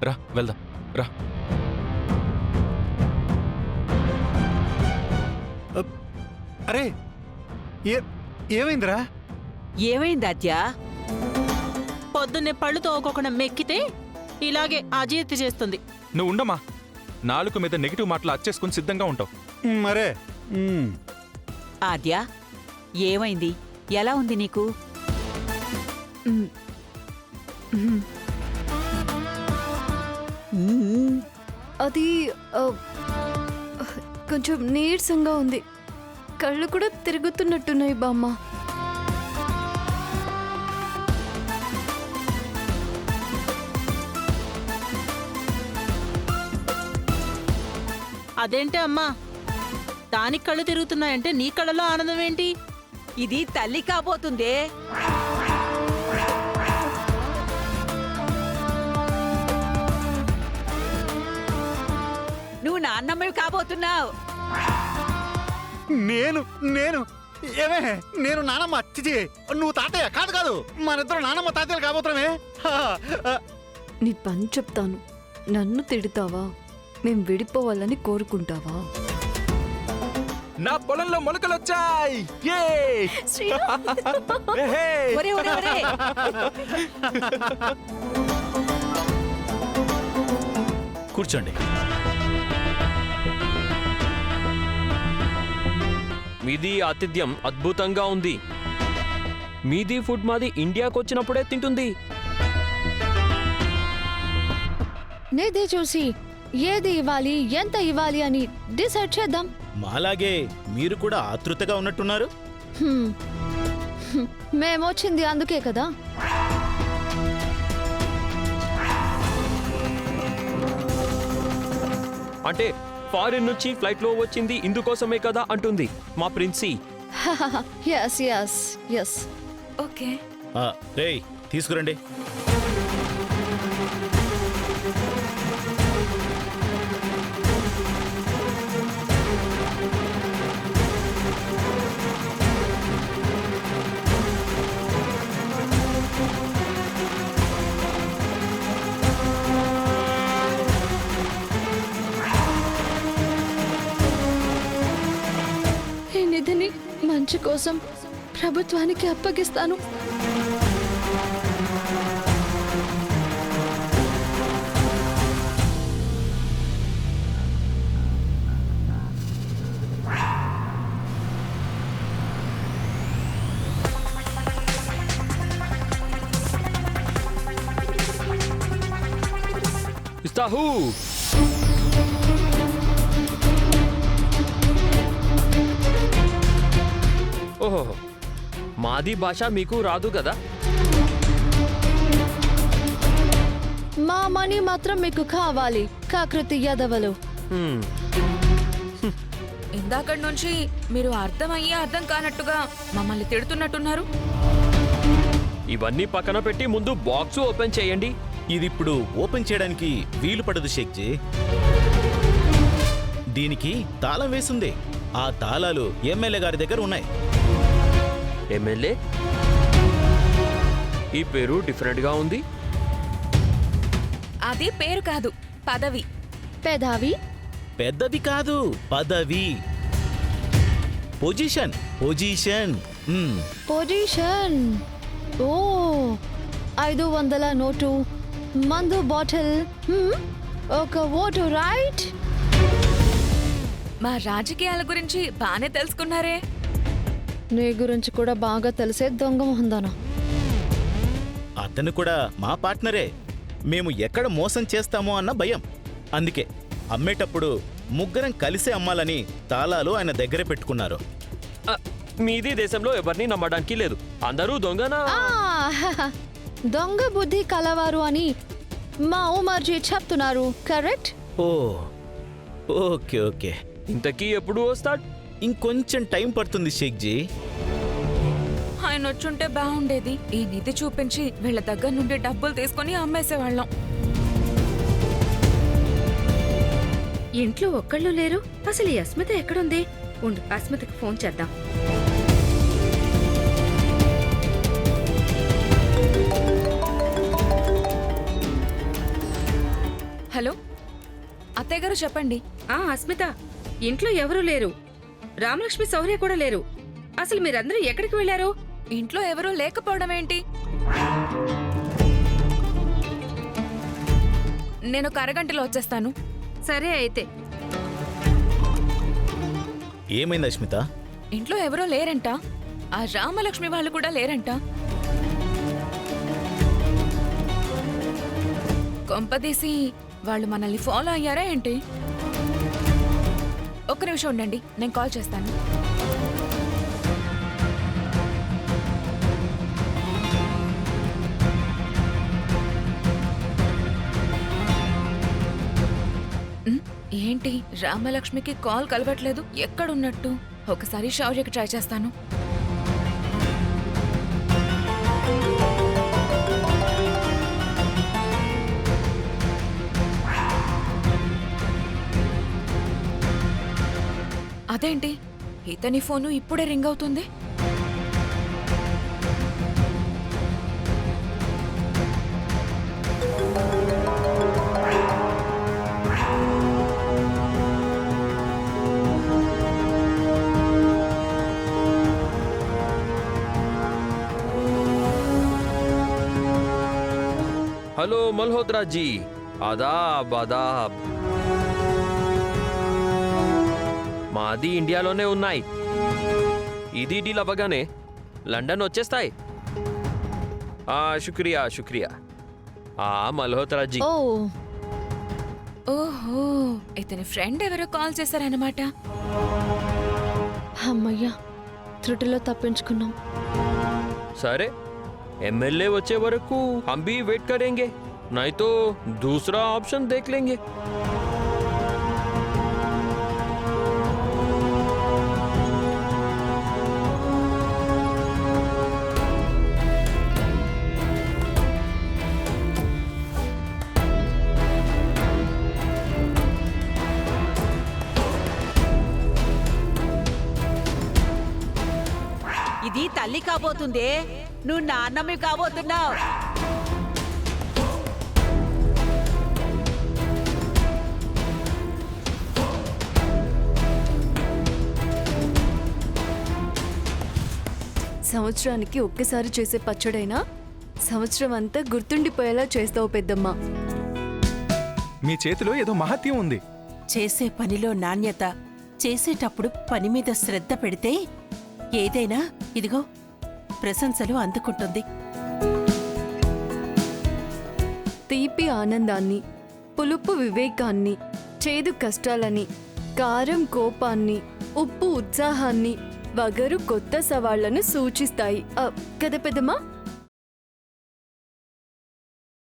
రా వెళ్దాం రా. అరే ఏమైందిరా? ఏమైంది ఆద్య? పొద్దున్నే పళ్ళు తోకోకుండా మెక్కితే ఇలాగే అజీర్తి చేస్తుంది. నువ్వు ఉండమా, నాలుగు మీద నెగిటివ్ మాటలు అచ్చేసుకుని సిద్ధంగా ఉంటావు. మరే ఆద్య, ఏమైంది? ఎలా ఉంది నీకు? అది కొంచెం నీరసంగా ఉంది. కళ్ళు కూడా తిరుగుతున్నట్టున్నాయి బామ్మ. అదేంటే అమ్మా, దానికి కళ్ళు తిరుగుతున్నాయంటే నీ కళ్ళలో ఆనందం ఏంటి? ఇది తల్లి కాబోతుందే. నువ్వు నాన్నమ్మవి కాబోతున్నావు. నేను నేను ఏమే నేను నానమ్మ చిచి, నువ్వు తాతయ్య కాదు కాదు, మనిద్దరు నానమ్మ తాతయ్యలు కాబోతున్నామే. నీ పని చెప్తాను. నన్ను తిడతావా? మేం విడిపోవాలని కోరుకుంటావా? నా పొలంలో మొలకలొచ్చాయి. ఒరే ఒరే ఒరే, కూర్చోండి. మీది ఆతిథ్యం అద్భుతంగా ఉంది. మీది ఫుడ్ మాది ఇండియాకు వచ్చినప్పుడే తింటుంది. నేదే చూసి ఏది ఇవ్వాలి, ఎంత ఇవ్వాలి అని డిసైడ్ చేద్దాం. మాలాగే మీరు కూడా ఆతృతగా ఉన్నట్టున్నారు. మేమొచ్చింది అందుకే కదా. అంటే ఫారిన్ నుంచి ఫ్లైట్ లో వచ్చింది ఇందుకోసమే కదా అంటుంది మా ప్రిన్సీ. Yes yes yes. ఓకే. రేయ్ తీసుకురండి. ఈ నిధిని మంచి కోసం ప్రభుత్వానికి అప్పగిస్తాను. ఇస్తాహు. ఓహో, మాది భాష మీకు రాదు కదా. మా మనీ మాత్రం మీకు కావాలి, కాకృతి యాదవలు. ఇందాకటి నుంచి మీరు అర్థమయ్యే అర్థం కానట్టుగా మమ్మల్ని తిడుతున్నట్టున్నారు. ఇవన్నీ పక్కన పెట్టి ముందు బాక్స్ ఓపెన్ చేయండి. ఇది ఇప్పుడు ఓపెన్ చేయడానికి వీలు పడదు షేక్జీ. దీనికి తాళం వేసుంది. ఆ తాళాలు ఎమ్మెల్యే గారి దగ్గర ఉన్నాయి. ఎమ్మెల్యే? ఈ పేరు డిఫరెంట్ గా ఉంది. అది పేరు కాదు, పదవి. పెదావి? పెద్దది కాదు, పదవి. Position position. పొజిషన్. ఓ, 500 నోటు, మందు బాటిల్, ఒక ఓటు, రైట్? మా రాజకీయాల గురించి బానే తెలుసుకున్నారే. నీ గురించి కూడా బాగా తెలిసే దొంగ మొహందానా. అతను కూడా మా పార్ట్నరే. మేము ఎక్కడ మోసం చేస్తామో అన్న భయం. అందుకే అమ్మేటప్పుడు ముగ్గురం కలిసే అమ్మాలని తాళాలు ఆయన దగ్గరే పెట్టుకున్నారు. మీది దేశంలో ఎవరిని నమ్మడానికి లేదు. అందరూ దొంగనా? దొంగ బుద్ధి కలవారు అని మా ఉమర్జీ చెప్తున్నారు, కరెక్ట్? ఓ ఓకే ఓకే. ఇంతకీ ఎప్పుడు వస్తాడు? ఇంకొంచెం టైం పడుతుంది షేక్జీ. ఆయన వచ్చుంటే బాగుండేది. ఈ నిధి చూపించి వీళ్ళ దగ్గర నుండి డబ్బులు తీసుకుని అమ్మేసేవాళ్ళం. ఇంట్లో ఒక్కళ్ళు లేరు. అసలు ఈ అస్మిత ఎక్కడుంది? ఉండు, అస్మితకి ఫోన్ చేద్దాం. హలో అత్తయ్య గారు చెప్పండి. అస్మిత, ఇంట్లో ఎవరూ లేరు. రామలక్ష్మి శౌర్య కూడా లేరు. అసలు మీరందరూ ఎక్కడికి వెళ్ళారు? ఇంట్లో ఎవరూ లేకపోవడం ఏంటి? నేను ఒక అరగంటలో వచ్చేస్తాను. సరే అయితే. ఏమైంది అస్మిత? ఇంట్లో ఎవరో లేరంట. ఆ రామలక్ష్మి వాళ్ళు కూడా లేరంట. కొంపదీసి వాళ్ళు మనల్ని ఫాలో అయ్యారా ఏంటి? ఒక్క నిమిషం ఉండండి, నేను కాల్ చేస్తాను. ఏంటి రామలక్ష్మికి కాల్ కలవట్లేదు? ఎక్కడున్నట్టు? ఒకసారి శౌర్యకి ట్రై చేస్తాను. అదేంటి ఇతని ఫోను ఇప్పుడే రింగ్ అవుతుంది? హలో మల్హోత్రా జీ, ఆదాబ్ ఆదాబ్. మాది ఇండియాలోనే ఉన్నాయి. ఇది డీల్ అవ్వగానే లండన్ వచ్చేస్తాయి. శుక్రియా శుక్రియా. మల్హోత్రా జీ. ఓ ఓహో, ఇతని ఫ్రెండ్ ఎవరో కాల్ చేశారన్నమాట. అమ్మయ్యా, త్రుటిలో తప్పించుకున్నాం. సరే, एमएलए వచ్చే వరకు हम भी वेट करेंगे, नहीं तो दूसरा ऑप्शन देख लेंगे. ఇది తల్లి కాబోతుందే, నువ్వు నాన్నమ్మ కాబోతున్నావు. సంవత్సరానికి ఒక్కసారి చేసే పచ్చడైనా సంవత్సరం అంతా గుర్తుండిపోయేలా చేస్తావు పెద్దమ్మ. మీ చేతిలో ఏదో మహత్యం ఉంది. చేసే పనిలో నాణ్యత, చేసేటప్పుడు పని మీద శ్రద్ధ పెడితే ఏదైనా ఇదిగో ప్రశంసలు అందుకుంటుంది. తీపి ఆనందాన్ని, పులుపు వివేకాన్ని, చేదు కష్టాలని, కారం కోపాన్ని, ఉప్పు ఉత్సాహాన్ని, వగరు కొత్త సవాళ్లను సూచిస్తాయి కదా పెద్దమ్మా?